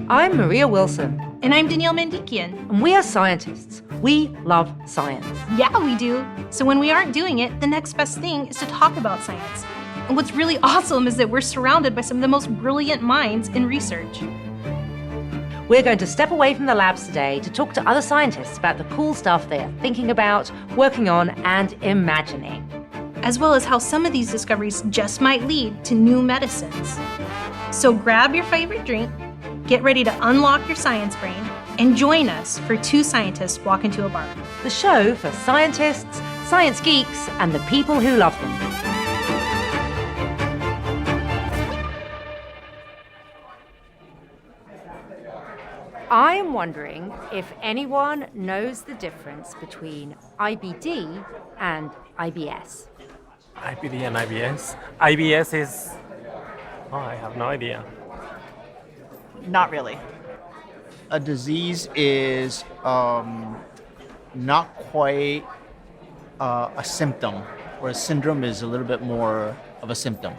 I'm Maria Wilson. And I'm Danielle Mandikian. And we are scientists. We love science. Yeah, we do. So when we aren't doing it, the next best thing is to talk about science. And what's really awesome is that we're surrounded by some of the most brilliant minds in research. We're going to step away from the labs today to talk to other scientists about the cool stuff they are thinking about, working on, and imagining. As well as how some of these discoveries just might lead to new medicines. So grab your favorite drink, get ready to unlock your science brain, and join us for Two Scientists Walk Into a Bar. The show for scientists, science geeks, and the people who love them. I am wondering if anyone knows the difference between IBD and IBS. IBD and IBS? IBS is... Oh, I have no idea. Not really. A disease is not quite a symptom, whereas syndrome is a little bit more of a symptom.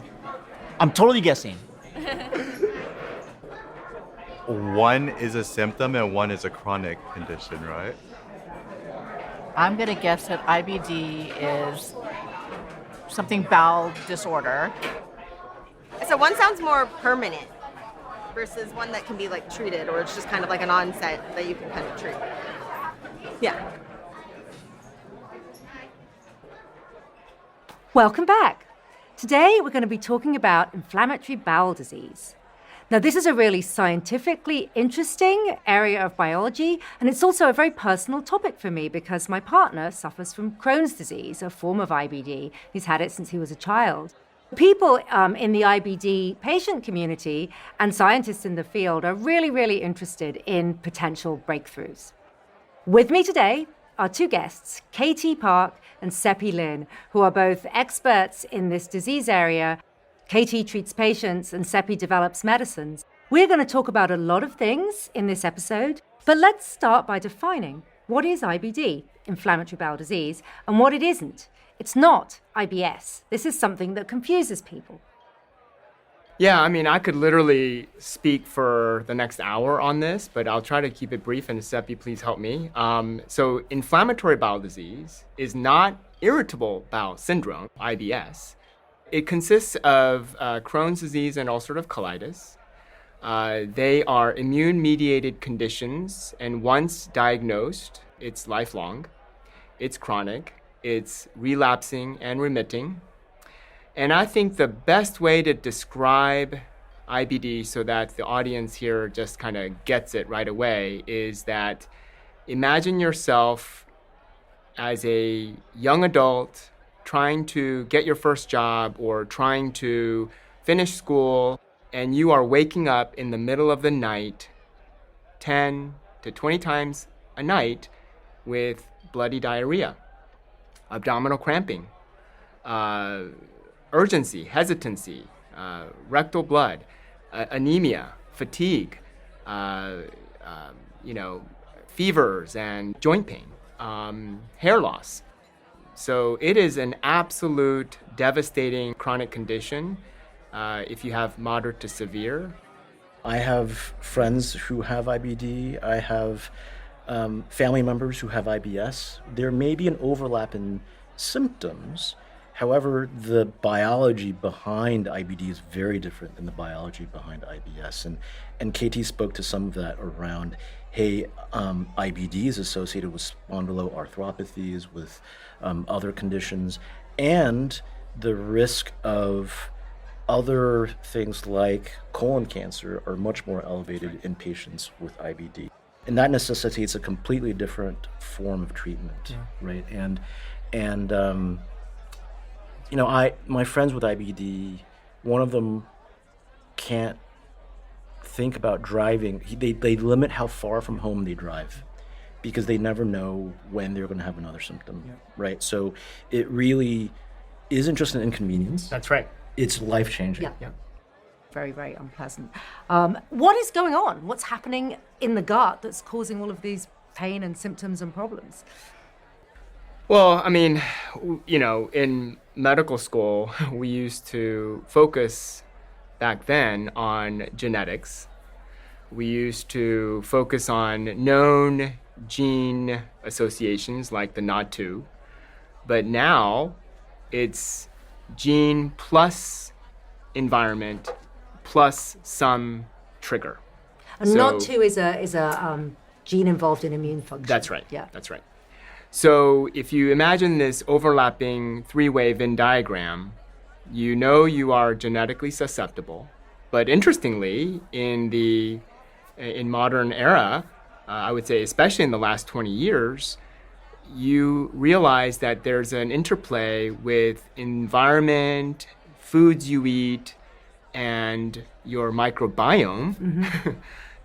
I'm totally guessing. One is a symptom and one is a chronic condition, right? I'm going to guess that IBD is something bowel disorder. So one sounds more permanent versus one that can be like treated, or it's just kind of like an onset that you can kind of treat. Yeah. Welcome back. Today we're going to be talking about inflammatory bowel disease. Now, this is a really scientifically interesting area of biology, and it's also a very personal topic for me because my partner suffers from Crohn's disease, a form of IBD. He's had it since he was a child. People in the IBD patient community and scientists in the field are really, really interested in potential breakthroughs. With me today are two guests, Katie Park and Seppi Lin, who are both experts in this disease area. Katie treats patients and Seppi develops medicines. We're going to talk about a lot of things in this episode, but let's start by defining what is IBD, inflammatory bowel disease, and what it isn't. It's not IBS. This is something that confuses people. Yeah, I mean, I could literally speak for the next hour on this, but I'll try to keep it brief, and Seppi, please help me. So inflammatory bowel disease is not irritable bowel syndrome, IBS. It consists of Crohn's disease and ulcerative colitis. They are immune-mediated conditions, and once diagnosed, it's lifelong, it's chronic, it's relapsing and remitting. And I think the best way to describe IBD so that the audience here just kind of gets it right away is that imagine yourself as a young adult trying to get your first job or trying to finish school, and you are waking up in the middle of the night 10 to 20 times a night with bloody diarrhea, abdominal cramping, urgency, hesitancy, rectal blood, anemia, fatigue, fevers and joint pain, hair loss. So it is an absolute devastating chronic condition if you have moderate to severe. I have friends who have IBD. I have family members who have IBS. There may be an overlap in symptoms. However, the biology behind IBD is very different than the biology behind IBS. And Katie spoke to some of that around, hey, IBD is associated with spondyloarthropathies, with other conditions, and the risk of other things like colon cancer are much more elevated in patients with IBD. And that necessitates a completely different form of treatment, right? And my friends with IBD, one of them can't think about driving. They limit how far from home they drive because they never know when they're going to have another symptom, right? So it really isn't just an inconvenience. That's right. It's life-changing. Yeah. Very, very unpleasant. What is going on? What's happening in the gut that's causing all of these pain and symptoms and problems? Well, I mean, in medical school, we used to focus back then on genetics. We used to focus on known gene associations like the NOD2, but now it's gene plus environment plus some trigger. And NOD2 is a gene involved in immune function. That's right. Yeah. That's right. So if you imagine this overlapping three-way Venn diagram, you know you are genetically susceptible. But interestingly, in modern era, I would say especially in the last 20 years, you realize that there's an interplay with environment, foods you eat, and your microbiome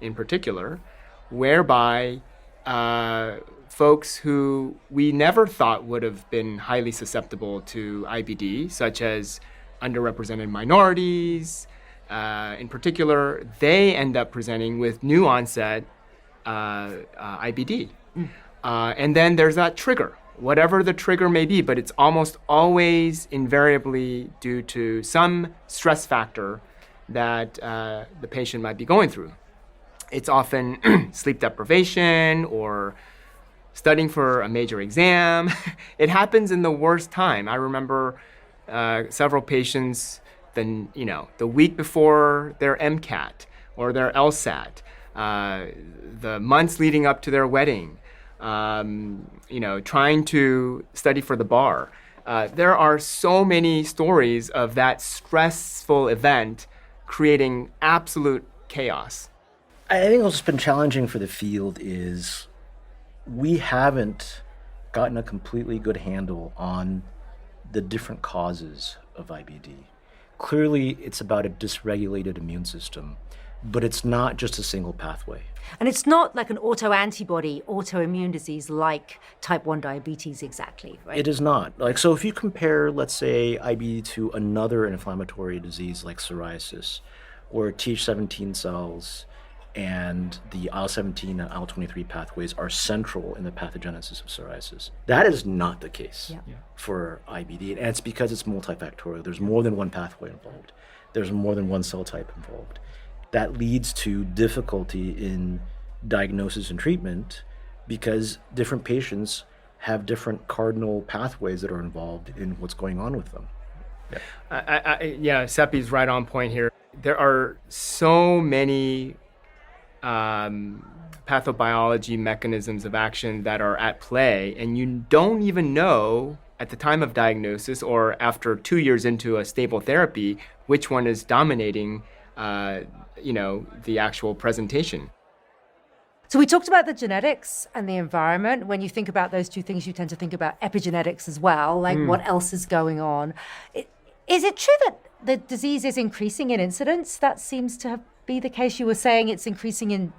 in particular, whereby folks who we never thought would have been highly susceptible to IBD, such as underrepresented minorities, in particular, they end up presenting with new onset IBD. And then there's that trigger, whatever the trigger may be, but it's almost always invariably due to some stress factor that the patient might be going through. It's often sleep deprivation or studying for a major exam. It happens in the worst time. I remember several patients, the week before their MCAT or their LSAT, the months leading up to their wedding, trying to study for the bar. There are so many stories of that stressful event creating absolute chaos. I think what's been challenging for the field is we haven't gotten a completely good handle on the different causes of IBD. Clearly, it's about a dysregulated immune system, but it's not just a single pathway. And it's not like an autoantibody, autoimmune disease like type 1 diabetes exactly, right? It is not. So if you compare, let's say, IBD to another inflammatory disease like psoriasis, where Th17 cells and the IL-17 and IL-23 pathways are central in the pathogenesis of psoriasis. That is not the case for IBD, and it's because it's multifactorial. There's more than one pathway involved. There's more than one cell type involved. That leads to difficulty in diagnosis and treatment because different patients have different cardinal pathways that are involved in what's going on with them. Seppi's right on point here. There are so many pathobiology mechanisms of action that are at play, and you don't even know at the time of diagnosis or after 2 years into a stable therapy which one is dominating the actual presentation. So we talked about the genetics and the environment. When you think about those two things, you tend to think about epigenetics as well, like what else is going on. Is it true that the disease is increasing in incidence? That seems to be the case. You were saying it's increasing in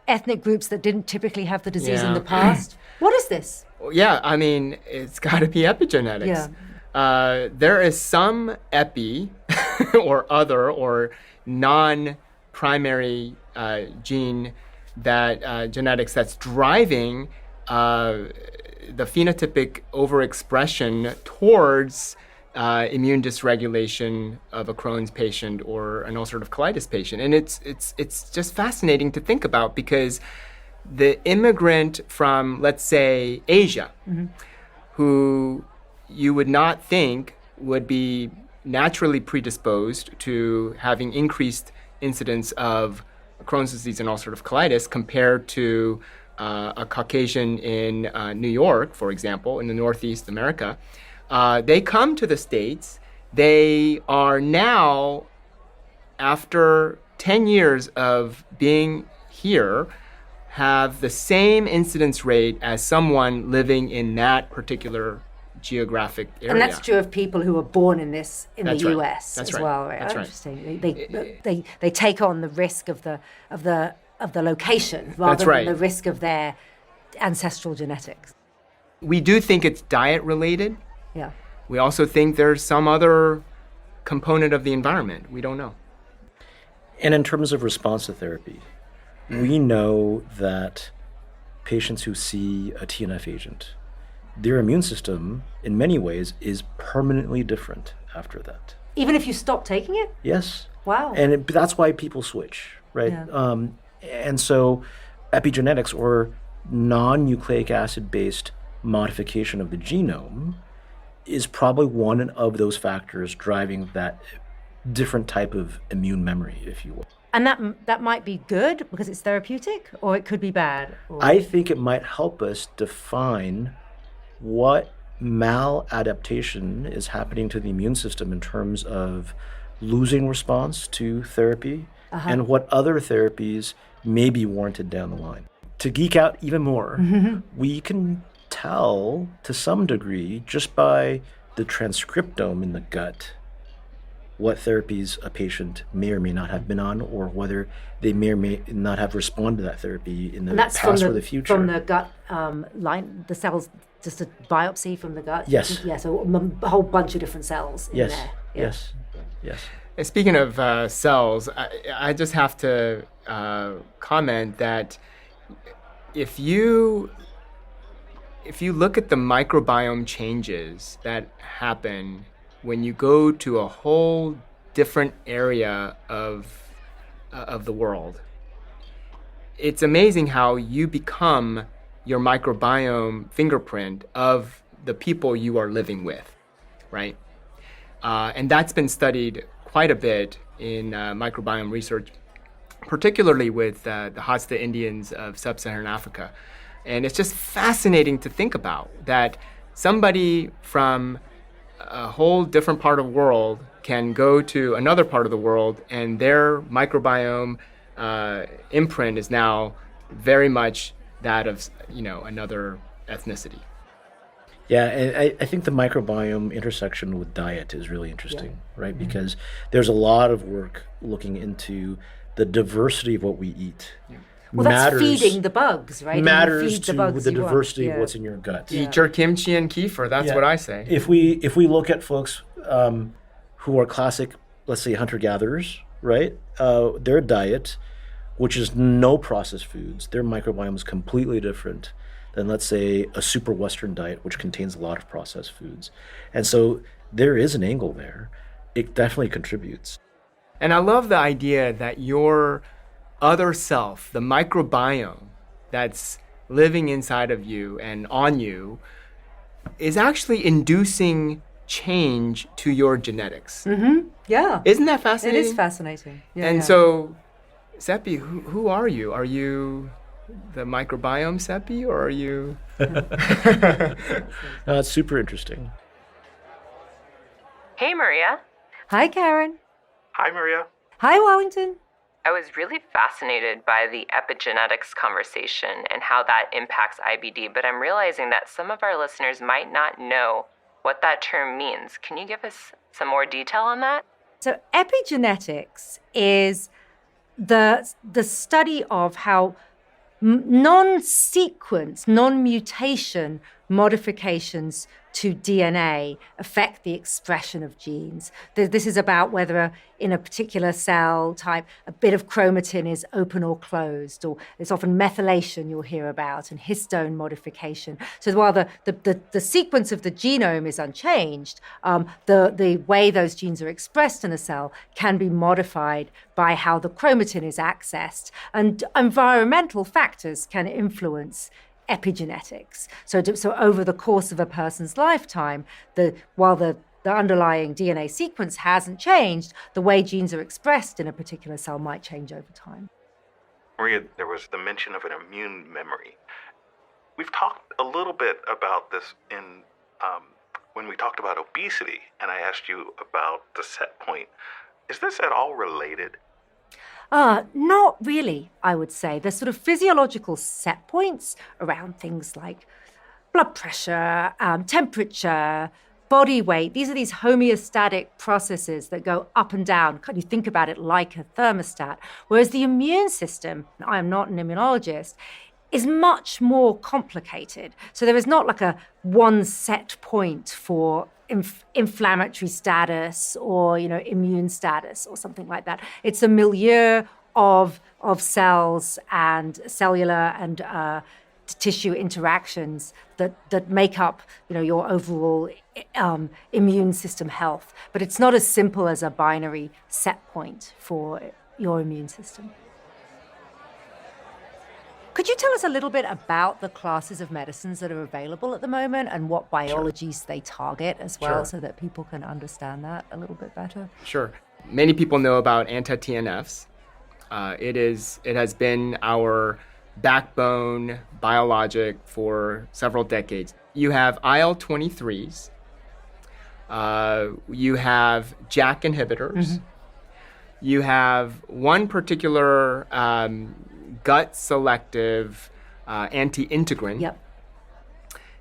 ethnic groups that didn't typically have the disease in the past. What is this? Yeah, I mean, it's got to be epigenetics. Yeah. There is some epi or other or non-primary gene that genetics that's driving the phenotypic overexpression towards immune dysregulation of a Crohn's patient or an ulcerative colitis patient. And it's just fascinating to think about because the immigrant from, let's say, Asia, who you would not think would be naturally predisposed to having increased incidence of Crohn's disease and ulcerative colitis compared to a Caucasian in New York, for example, in the Northeast America, they come to the States. They are now, after 10 years of being here, have the same incidence rate as someone living in that particular geographic area. And that's true of people who were born in the US as well, right? That's interesting. They take on the risk of the location rather than the risk of their ancestral genetics. We do think it's diet related. Yeah. We also think there's some other component of the environment. We don't know. And in terms of response to therapy, we know that patients who see a TNF agent, their immune system, in many ways, is permanently different after that. Even if you stop taking it? Yes. Wow. And that's why people switch, right? Yeah. And so epigenetics, or non-nucleic acid-based modification of the genome, is probably one of those factors driving that different type of immune memory, if you will. And that might be good because it's therapeutic, or it could be bad. I think it might help us define what maladaptation is happening to the immune system in terms of losing response to therapy, and what other therapies may be warranted down the line. To geek out even more, we can tell to some degree just by the transcriptome in the gut what therapies a patient may or may not have been on, or whether they may or may not have responded to that therapy in the past or the future. From the gut line, the cells, just a biopsy from the gut? Yes. Yeah, so a whole bunch of different cells in there. Yeah. Yes. And speaking of cells, I just have to comment that if you look at the microbiome changes that happen when you go to a whole different area of the world, it's amazing how you become your microbiome fingerprint of the people you are living with, right? And that's been studied quite a bit in microbiome research, particularly with the Hadza Indians of sub-Saharan Africa. And it's just fascinating to think about that somebody from a whole different part of the world can go to another part of the world, and their microbiome imprint is now very much that of another ethnicity. Yeah, and I think the microbiome intersection with diet is really interesting, right? Because there's a lot of work looking into the diversity of what we eat. Well, that's feeding the bugs, right? Matters to the diversity of what's in your gut. Eat your kimchi and kefir, that's what I say. If we look at folks who are classic, let's say, hunter-gatherers, right? Their diet, which is no processed foods, their microbiome is completely different than, let's say, a super Western diet, which contains a lot of processed foods. And so there is an angle there. It definitely contributes. And I love the idea that your other self, the microbiome that's living inside of you and on you, is actually inducing change to your genetics. Yeah. Isn't that fascinating? It is fascinating. Yeah, and so, Seppi, who are you? Are you the microbiome Seppi, or are you? It's super interesting. Hey, Maria. Hi, Karen. Hi, Maria. Hi, Wellington. I was really fascinated by the epigenetics conversation and how that impacts IBD, but I'm realizing that some of our listeners might not know what that term means. Can you give us some more detail on that? So epigenetics is the study of how non-sequence, non-mutation modifications to DNA affect the expression of genes. This is about whether in a particular cell type a bit of chromatin is open or closed, or it's often methylation you'll hear about, and histone modification. So while the sequence of the genome is unchanged, the way those genes are expressed in a cell can be modified by how the chromatin is accessed, and environmental factors can influence epigenetics. So over the course of a person's lifetime, while the underlying DNA sequence hasn't changed, the way genes are expressed in a particular cell might change over time. Maria, there was the mention of an immune memory. We've talked a little bit about this in when we talked about obesity, and I asked you about the set point. Is this at all related? Not really, I would say. There's sort of physiological set points around things like blood pressure, temperature, body weight. These are these homeostatic processes that go up and down. You think about it like a thermostat. Whereas the immune system, I am not an immunologist, is much more complicated. So there is not like a one set point for inflammatory status or immune status or something like that. It's a milieu of cells and cellular and tissue interactions that make up, your overall immune system health. But it's not as simple as a binary set point for your immune system. Could you tell us a little bit about the classes of medicines that are available at the moment and what biologies they target as well, so that people can understand that a little bit better? Sure. Many people know about anti-TNFs. It has been our backbone biologic for several decades. You have IL-23s. You have JAK inhibitors. You have one particular gut-selective anti-integrin. Yep.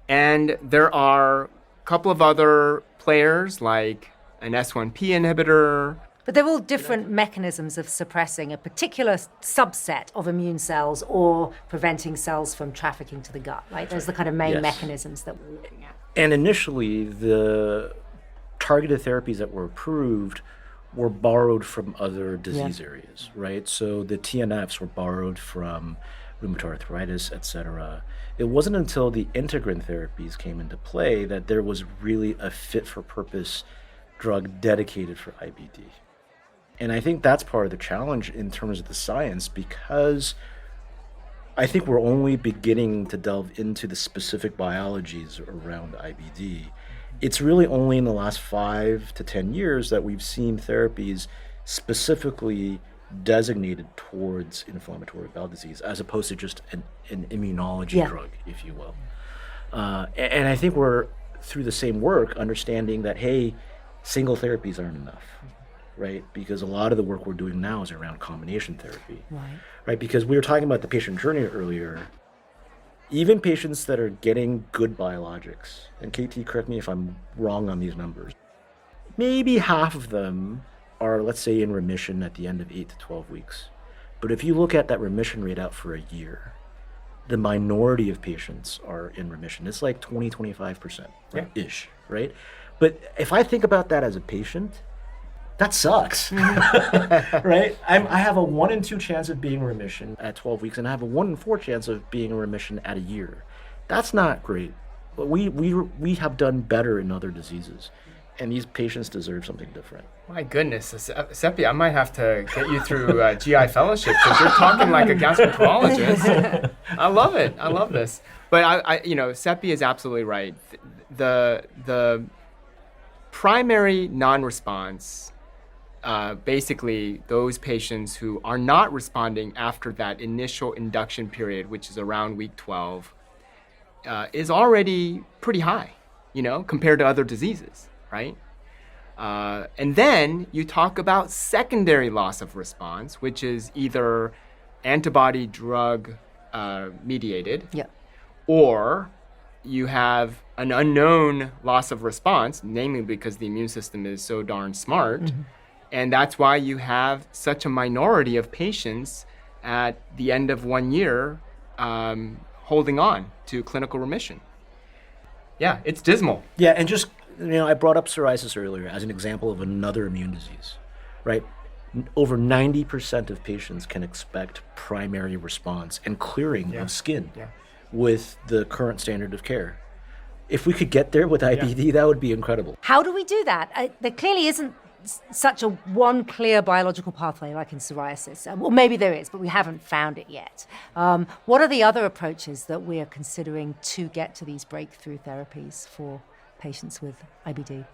And there are a couple of other players like an S1P inhibitor. But they're all different mechanisms of suppressing a particular subset of immune cells or preventing cells from trafficking to the gut, right? Those are the kind of main mechanisms that we're looking at. And initially, the targeted therapies that were approved were borrowed from other disease areas, right? So the TNFs were borrowed from rheumatoid arthritis, etc. It wasn't until the integrin therapies came into play that there was really a fit-for-purpose drug dedicated for IBD. And I think that's part of the challenge in terms of the science, because I think we're only beginning to delve into the specific biologies around IBD. It's really only in the last 5 to 10 years that we've seen therapies specifically designated towards inflammatory bowel disease, as opposed to just an immunology drug, if you will. And I think we're, through the same work, understanding that, hey, single therapies aren't enough, right? Because a lot of the work we're doing now is around combination therapy, right? Because we were talking about the patient journey earlier. Even patients that are getting good biologics, and KT, correct me if I'm wrong on these numbers, maybe half of them are, let's say, in remission at the end of 8 to 12 weeks. But if you look at that remission rate out for a year, the minority of patients are in remission. It's like 20, 25%, ish, right? But if I think about that as a patient, that sucks, right? I have a 1 in 2 chance of being in remission at 12 weeks, and I have a 1 in 4 chance of being in remission at a year. That's not great. But we have done better in other diseases, and these patients deserve something different. My goodness, Seppi, I might have to get you through GI fellowship, because you're talking like a gastroenterologist. I love it. I love this. But Seppi is absolutely right. The primary non-response, basically those patients who are not responding after that initial induction period, which is around week 12, is already pretty high, compared to other diseases, right? And then you talk about secondary loss of response, which is either antibody drug mediated, or you have an unknown loss of response, namely because the immune system is so darn smart. And that's why you have such a minority of patients at the end of 1 year holding on to clinical remission. Yeah, it's dismal. Yeah, and just, I brought up psoriasis earlier as an example of another immune disease, right? Over 90% of patients can expect primary response and clearing of skin with the current standard of care. If we could get there with IBD, that would be incredible. How do we do that? There clearly isn't such a one clear biological pathway like in psoriasis. Or maybe there is, but we haven't found it yet. What are the other approaches that we are considering to get to these breakthrough therapies for patients with IBD?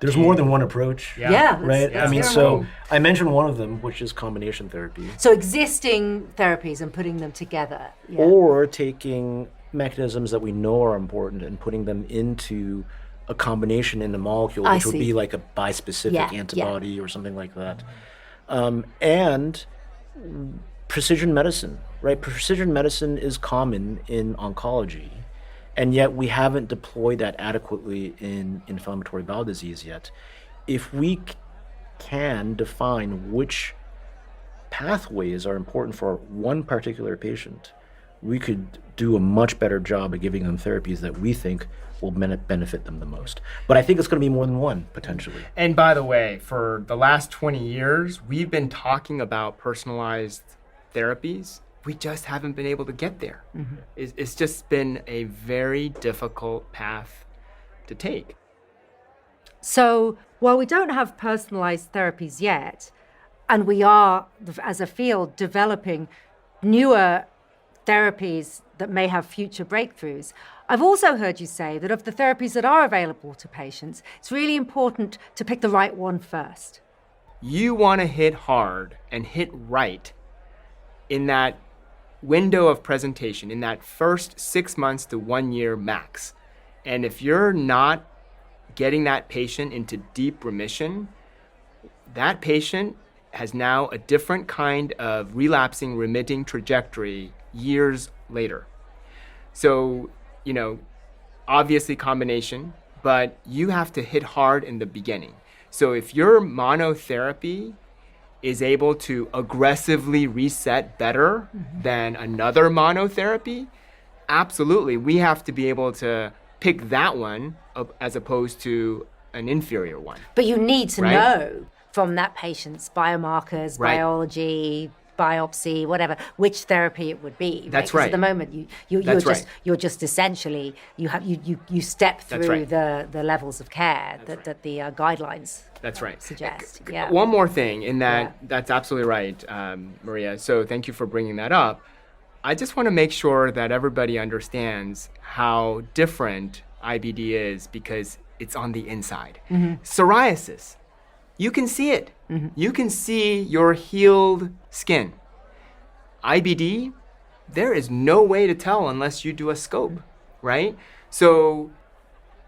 There's more than one approach. Right? I mean, so I mentioned one of them, which is combination therapy. So existing therapies and putting them together. Or taking mechanisms that we know are important and putting them into a combination in a molecule, which would be like a bispecific antibody or something like that. And precision medicine, right? Precision medicine is common in oncology, and yet we haven't deployed that adequately in inflammatory bowel disease yet. If we can define which pathways are important for one particular patient, we could do a much better job of giving them therapies that we think will benefit them the most. But I think it's going to be more than one, potentially. And by the way, for the last 20 years, we've been talking about personalized therapies we just haven't been able to get there. It's just been a very difficult path to take. So while we don't have personalized therapies yet, and we are, as a field, developing newer therapies that may have future breakthroughs, I've also heard you say that of the therapies that are available to patients, it's really important to pick the right one first. You want to hit hard and hit right in that window of presentation, in that first 6 months to 1 year max. And if you're not getting that patient into deep remission, that patient has now a different kind of relapsing, remitting trajectory years later. So, obviously combination, but you have to hit hard in the beginning. So if your monotherapy is able to aggressively reset better than another monotherapy, absolutely, we have to be able to pick that one as opposed to an inferior one. But you need to Right? know from that patient's biomarkers, Right. biology, biopsy, whatever, which therapy it would be. That's 'Cause right. At the moment, you're just essentially you step That's through right. the levels of care that the guidelines That's right. suggest. Yeah. One more thing in that, that's absolutely right, Maria. So thank you for bringing that up. I just want to make sure that everybody understands how different IBD is because it's on the inside. Psoriasis, you can see it. You can see your healed skin. IBD, there is no way to tell unless you do a scope, right? So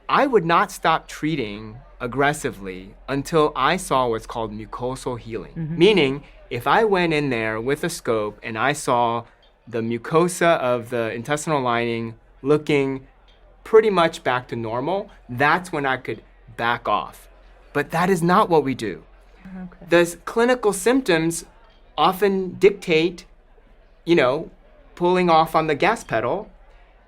I would not stop treating aggressively until I saw what's called mucosal healing. Meaning, if I went in there with a scope and I saw the mucosa of the intestinal lining looking pretty much back to normal, that's when I could back off. But that is not what we do. The clinical symptoms often dictate, pulling off on the gas pedal,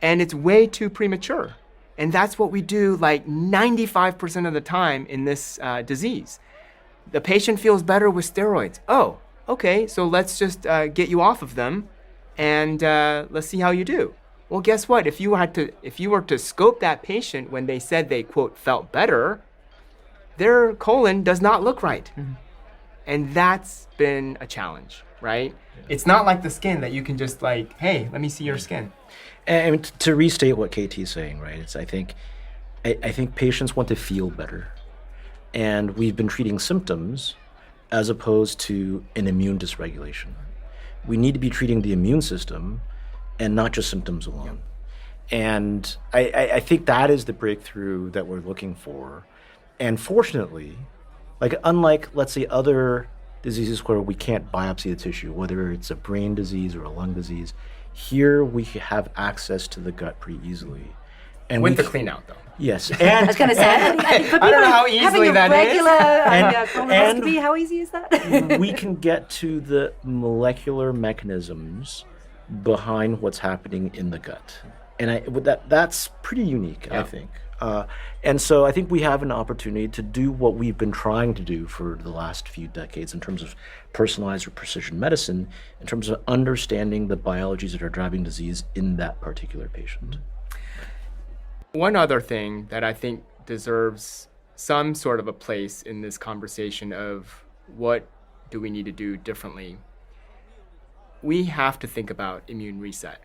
and it's way too premature. And that's what we do like 95% of the time in this disease. The patient feels better with steroids. Oh, okay, so let's just get you off of them and let's see how you do. Well, guess what? If you were to scope that patient when they said they, quote, felt better, their colon does not look right. And that's been a challenge, right? It's not like the skin that you can just hey, let me see your skin. And to restate what KT is saying, right? It's I think patients want to feel better, and we've been treating symptoms as opposed to an immune dysregulation. We need to be treating the immune system and not just symptoms alone. And I think that is the breakthrough that we're looking for. And fortunately, unlike, let's say, other diseases where we can't biopsy the tissue, whether it's a brain disease or a lung disease, here we have access to the gut pretty easily. And With the clean out, though. Yes. I was going to say, I don't know how easily that is. Colonoscopy, how easy is that? We can get to the molecular mechanisms behind what's happening in the gut. And that's pretty unique, I think. And so I think we have an opportunity to do what we've been trying to do for the last few decades in terms of personalized or precision medicine, in terms of understanding the biologies that are driving disease in that particular patient. One other thing that I think deserves some sort of a place in this conversation of what do we need to do differently, we have to think about immune reset.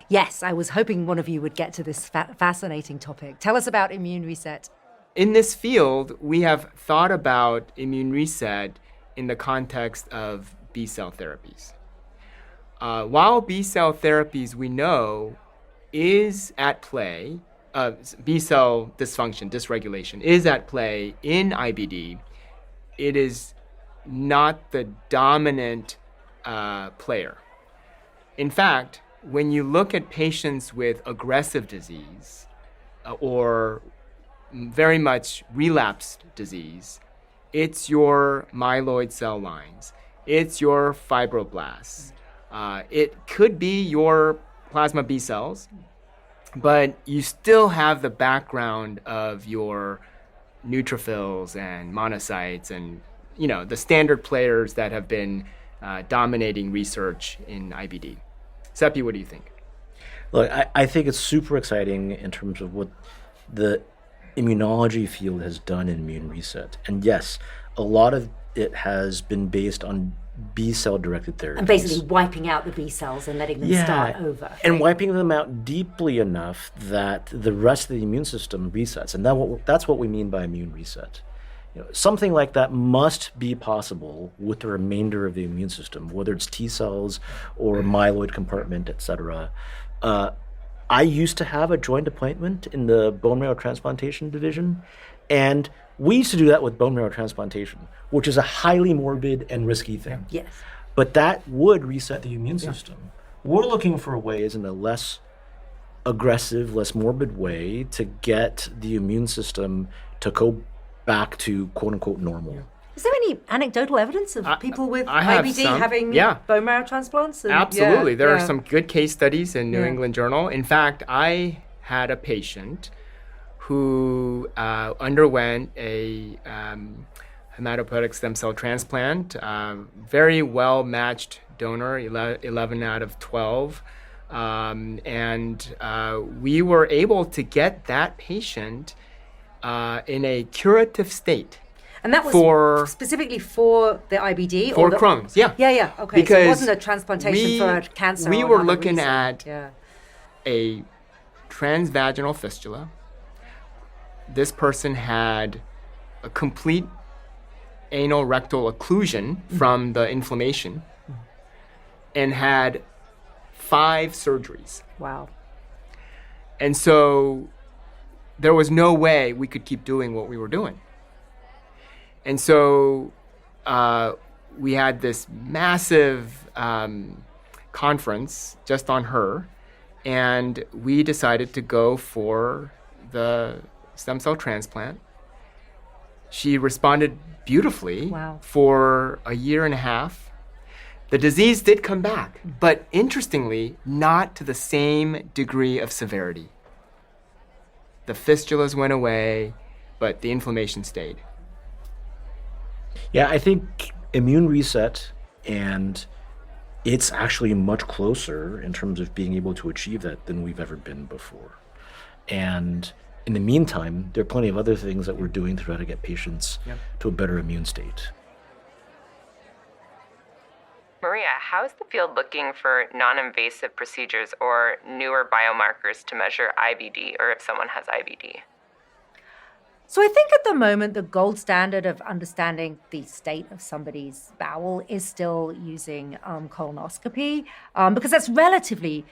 Yes, I was hoping one of you would get to this fascinating topic. Tell us about immune reset. In this field, we have thought about immune reset in the context of B-cell therapies. While B-cell therapies we know is at play, B-cell dysfunction, dysregulation is at play in IBD, it is not the dominant player. In fact, when you look at patients with aggressive disease or very much relapsed disease, it's your myeloid cell lines, it's your fibroblasts, it could be your plasma B cells, but you still have the background of your neutrophils and monocytes and the standard players that have been dominating research in IBD. Seppi, what do you think? Look, I think it's super exciting in terms of what the immunology field has done in immune reset. And yes, a lot of it has been based on B-cell directed therapies. And basically wiping out the B cells and letting them start over. And wiping them out deeply enough that the rest of the immune system resets. And that's what we mean by immune reset. Something like that must be possible with the remainder of the immune system, whether it's T cells or myeloid compartment, etc. I used to have a joint appointment in the bone marrow transplantation division, and we used to do that with bone marrow transplantation, which is a highly morbid and risky thing. Yes. But that would reset the immune system. We're looking for ways in a less aggressive, less morbid way to get the immune system to go back to quote-unquote normal. Is there any anecdotal evidence of people with I have IBD some. having bone marrow transplants? Absolutely. There are some good case studies in New England Journal. In fact, I had a patient who underwent a hematopoietic stem cell transplant, very well-matched donor, 11 out of 12. And we were able to get that patient in a curative state. And that was specifically for the IBD? For Crohn's, yeah. Yeah, okay. Because so it wasn't a transplantation for a cancer. We or were another looking reason. at a transvaginal fistula. This person had a complete anal rectal occlusion from the inflammation and had 5 surgeries. Wow. And so there was no way we could keep doing what we were doing. And so we had this massive conference just on her, and we decided to go for the stem cell transplant. She responded beautifully for a year and a half. The disease did come back, but interestingly, not to the same degree of severity. The fistulas went away, but the inflammation stayed. Yeah, I think immune reset, and it's actually much closer in terms of being able to achieve that than we've ever been before. And in the meantime, there are plenty of other things that we're doing to try to get patients to a better immune state. Maria, how is the field looking for non-invasive procedures or newer biomarkers to measure IBD, or if someone has IBD? So I think at the moment, the gold standard of understanding the state of somebody's bowel is still using colonoscopy, because that's relatively,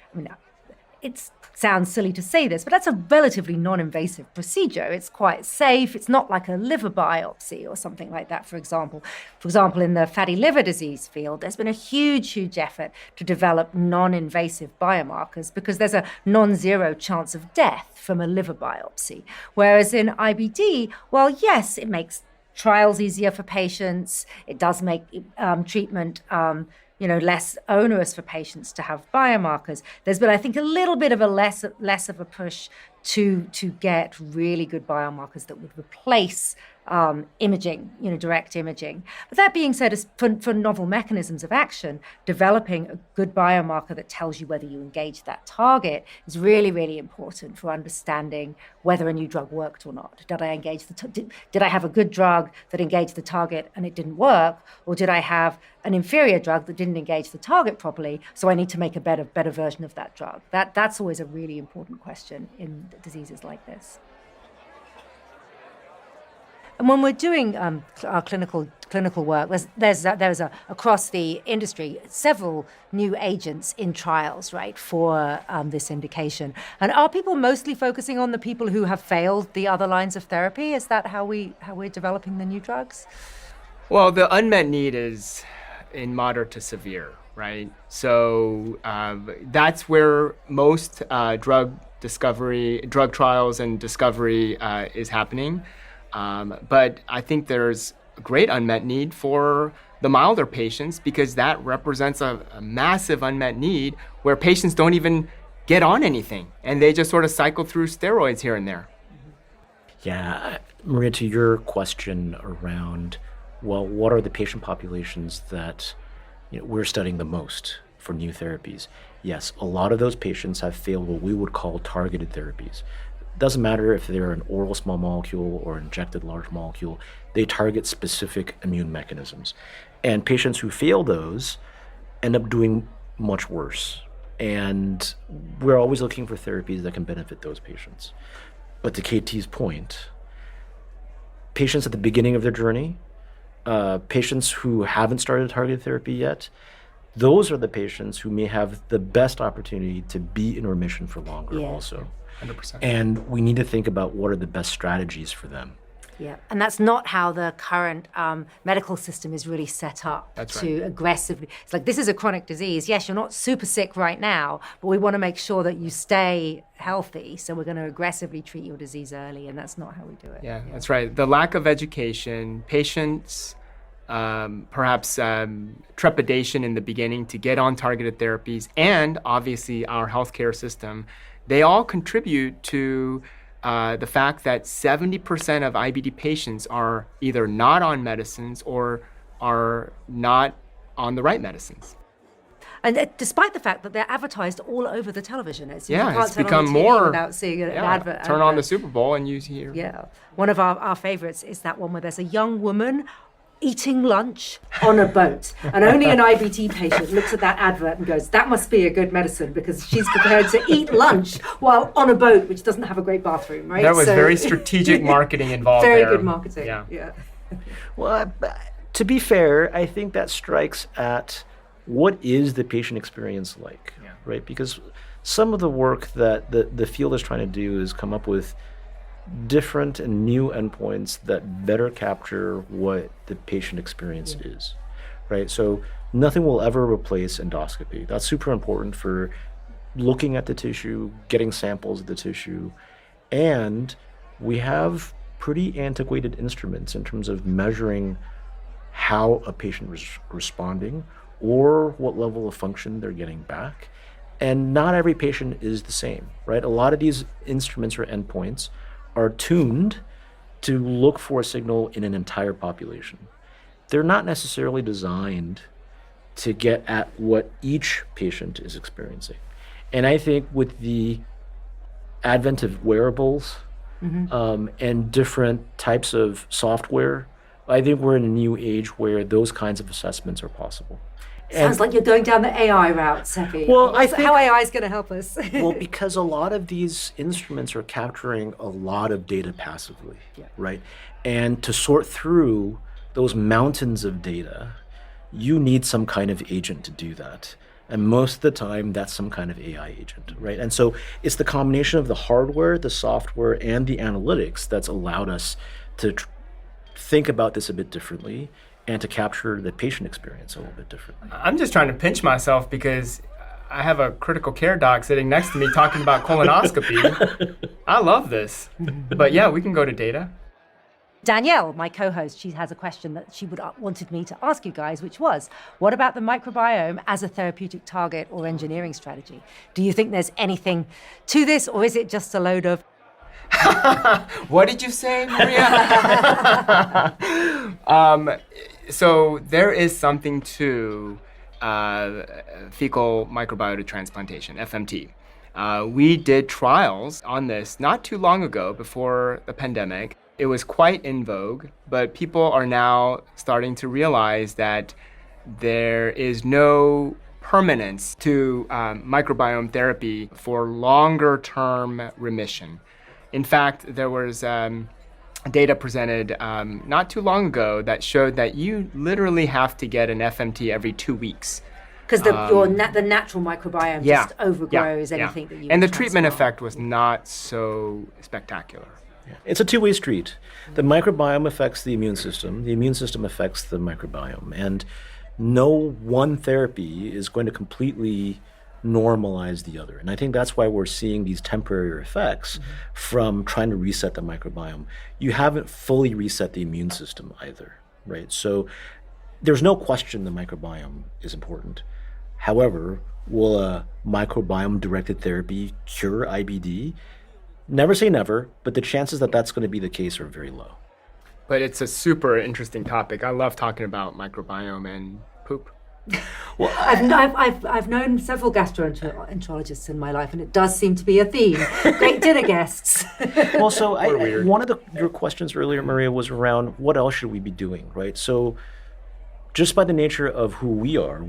it sounds silly to say this, but that's a relatively non-invasive procedure. It's quite safe. It's not like a liver biopsy or something like that, for example. For example, in the fatty liver disease field, there's been a huge effort to develop non-invasive biomarkers because there's a non-zero chance of death from a liver biopsy. Whereas in IBD, well, yes, it makes trials easier for patients. It does make treatment less onerous for patients to have biomarkers. There's been, I think, a little bit of a less of a push to get really good biomarkers that would replace imaging, direct imaging. But that being said, for novel mechanisms of action, developing a good biomarker that tells you whether you engage that target is really important for understanding whether a new drug worked or not. Did I engage did I have a good drug that engaged the target and it didn't work, or did I have an inferior drug that didn't engage the target properly? So I need to make a better version of that drug. That's always a really important question in diseases like this. And when we're doing our clinical work, there's across the industry several new agents in trials, right, for this indication. And are people mostly focusing on the people who have failed the other lines of therapy? Is that how we're developing the new drugs? Well, the unmet need is in moderate to severe, right? So that's where most drug trials and discovery is happening. But I think there's a great unmet need for the milder patients because that represents a massive unmet need where patients don't even get on anything and they just sort of cycle through steroids here and there. Yeah, Maria, to your question around, well, what are the patient populations that we're studying the most for new therapies. Yes, a lot of those patients have failed what we would call targeted therapies. Doesn't matter if they're an oral small molecule or injected large molecule, they target specific immune mechanisms. And patients who fail those end up doing much worse. And we're always looking for therapies that can benefit those patients. But to KT's point, patients at the beginning of their journey, patients who haven't started targeted therapy yet, those are the patients who may have the best opportunity to be in remission for longer also. 100%. And we need to think about what are the best strategies for them. Yeah, and that's not how the current medical system is really set up to aggressively. It's like, this is a chronic disease. Yes, you're not super sick right now, but we want to make sure that you stay healthy. So we're going to aggressively treat your disease early, and that's not how we do it. Yeah, that's right. The lack of education, patients, perhaps trepidation in the beginning to get on targeted therapies, and obviously our healthcare system, they all contribute to the fact that 70% of IBD patients are either not on medicines or are not on the right medicines. And despite the fact that they're advertised all over the television. It's become more without seeing an advert. Turn on the Super Bowl and you hear. Yeah. One of our favorites is that one where there's a young woman eating lunch on a boat, and only an IBD patient looks at that advert and goes, that must be a good medicine, because she's prepared to eat lunch while on a boat which doesn't have a great bathroom, right? There was very strategic marketing involved very there. Very good marketing, yeah. Well, to be fair, I think that strikes at what is the patient experience like, right? Because some of the work that the field is trying to do is come up with different and new endpoints that better capture what the patient experience is, right? So nothing will ever replace endoscopy. That's super important for looking at the tissue, getting samples of the tissue, and we have pretty antiquated instruments in terms of measuring how a patient is responding or what level of function they're getting back. And not every patient is the same, right? A lot of these instruments or endpoints are tuned to look for a signal in an entire population. They're not necessarily designed to get at what each patient is experiencing. And I think with the advent of wearables and different types of software, I think we're in a new age where those kinds of assessments are possible. Sounds like you're going down the AI route, Seppi. Well, I think how AI is going to help us. Well, because a lot of these instruments are capturing a lot of data passively, right? And to sort through those mountains of data, you need some kind of agent to do that. And most of the time, that's some kind of AI agent, right? And so it's the combination of the hardware, the software, and the analytics that's allowed us to think about this a bit differently and to capture the patient experience a little bit differently. I'm just trying to pinch myself because I have a critical care doc sitting next to me talking about colonoscopy. I love this. But yeah, we can go to data. Danielle, my co-host, she has a question that she wanted me to ask you guys, which was, what about the microbiome as a therapeutic target or engineering strategy? Do you think there's anything to this, or is it just a load of... What did you say, Maria? So there is something to fecal microbiota transplantation, FMT. We did trials on this not too long ago, before the pandemic. It was quite in vogue, but people are now starting to realize that there is no permanence to microbiome therapy for longer-term remission. In fact, there was data presented not too long ago that showed that you literally have to get an FMT every 2 weeks. Because the natural microbiome just overgrows anything that you And the treatment effect was not so spectacular. It's a two-way street. The microbiome affects the immune system affects the microbiome, and no one therapy is going to completely normalize the other. And I think that's why we're seeing these temporary effects from trying to reset the microbiome. You haven't fully reset the immune system either, right? So there's no question the microbiome is important. However, will a microbiome-directed therapy cure IBD? Never say never, but the chances that that's going to be the case are very low. But it's a super interesting topic. I love talking about microbiome and poop. Well, I've known several gastroenterologists in my life, and it does seem to be a theme. Great dinner guests. Well, so one of your questions earlier, Maria, was around what else should we be doing, right? So just by the nature of who we are,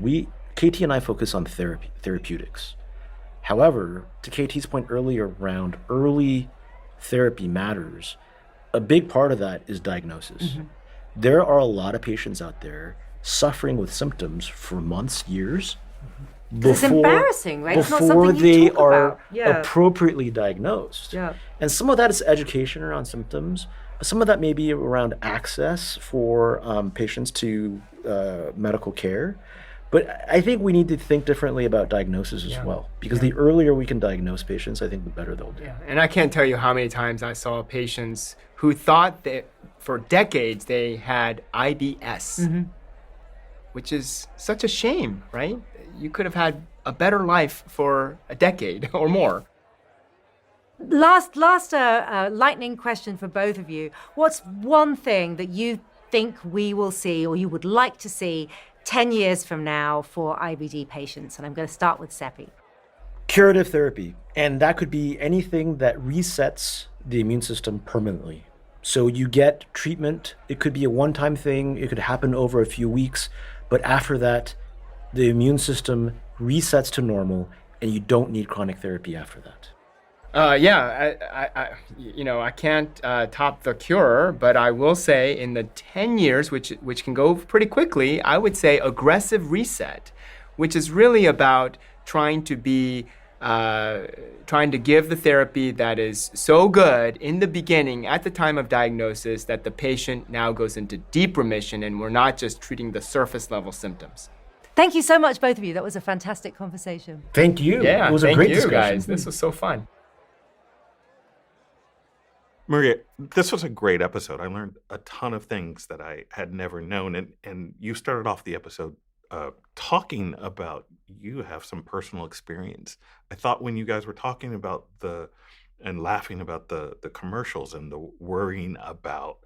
KT and I focus on therapeutics. However, to KT's point earlier around early therapy matters, a big part of that is diagnosis. Mm-hmm. There are a lot of patients out there suffering with symptoms for months, years, it's embarrassing, right? It's not before something you they talk are about. Yeah. appropriately diagnosed. Yeah. And some of that is education around symptoms. Some of that may be around access for patients to medical care. But I think we need to think differently about diagnosis as well, because the earlier we can diagnose patients, I think the better they'll do. Yeah. And I can't tell you how many times I saw patients who thought that for decades they had IBS, which is such a shame, right? You could have had a better life for a decade or more. Last lightning question for both of you. What's one thing that you think we will see or you would like to see 10 years from now for IBD patients? And I'm going to start with Seppi. Curative therapy. And that could be anything that resets the immune system permanently. So you get treatment. It could be a one-time thing. It could happen over a few weeks. But after that, the immune system resets to normal, and you don't need chronic therapy after that. I can't top the cure, but I will say in the 10 years, which can go pretty quickly, I would say aggressive reset, which is really about trying to give the therapy that is so good in the beginning at the time of diagnosis that the patient now goes into deep remission and we're not just treating the surface level symptoms. Thank you so much, both of you. That was a fantastic conversation. Thank you. Yeah, it was a great discussion, guys. This was so fun. Maria, this was a great episode. I learned a ton of things that I had never known. And you started off the episode talking about you have some personal experience. I thought when you guys were talking about and laughing about the commercials and the worrying about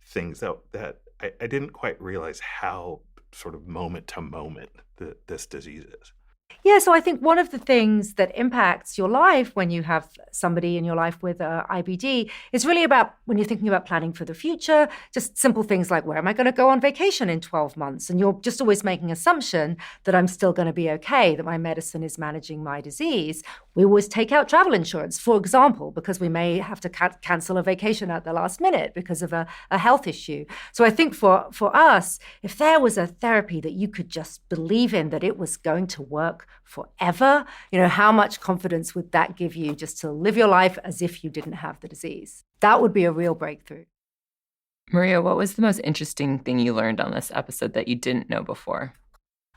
things that I didn't quite realize how sort of moment to moment this disease is. Yeah, so I think one of the things that impacts your life when you have somebody in your life with IBD is really about when you're thinking about planning for the future, just simple things like, where am I going to go on vacation in 12 months? And you're just always making an assumption that I'm still going to be okay, that my medicine is managing my disease. We always take out travel insurance, for example, because we may have to cancel a vacation at the last minute because of a health issue. So I think for us, if there was a therapy that you could just believe in, that it was going to work forever, how much confidence would that give you just to live your life as if you didn't have the disease? That would be a real breakthrough. Maria, what was the most interesting thing you learned on this episode that you didn't know before?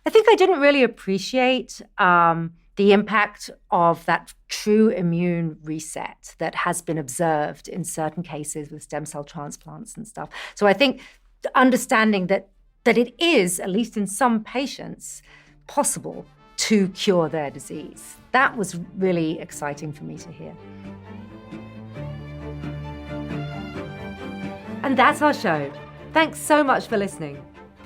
I think I didn't really appreciate the impact of that true immune reset that has been observed in certain cases with stem cell transplants and stuff. So I think understanding that it is, at least in some patients, possible to cure their disease. That was really exciting for me to hear. And that's our show. Thanks so much for listening.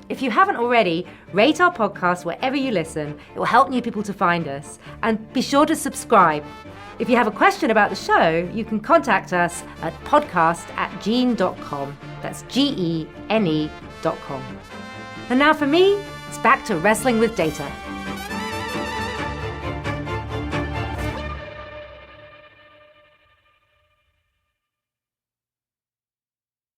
If you haven't already, rate our podcast wherever you listen. It will help new people to find us. And be sure to subscribe. If you have a question about the show, you can contact us at podcast@gene.com. That's GENE.com. And now for me, it's back to wrestling with data.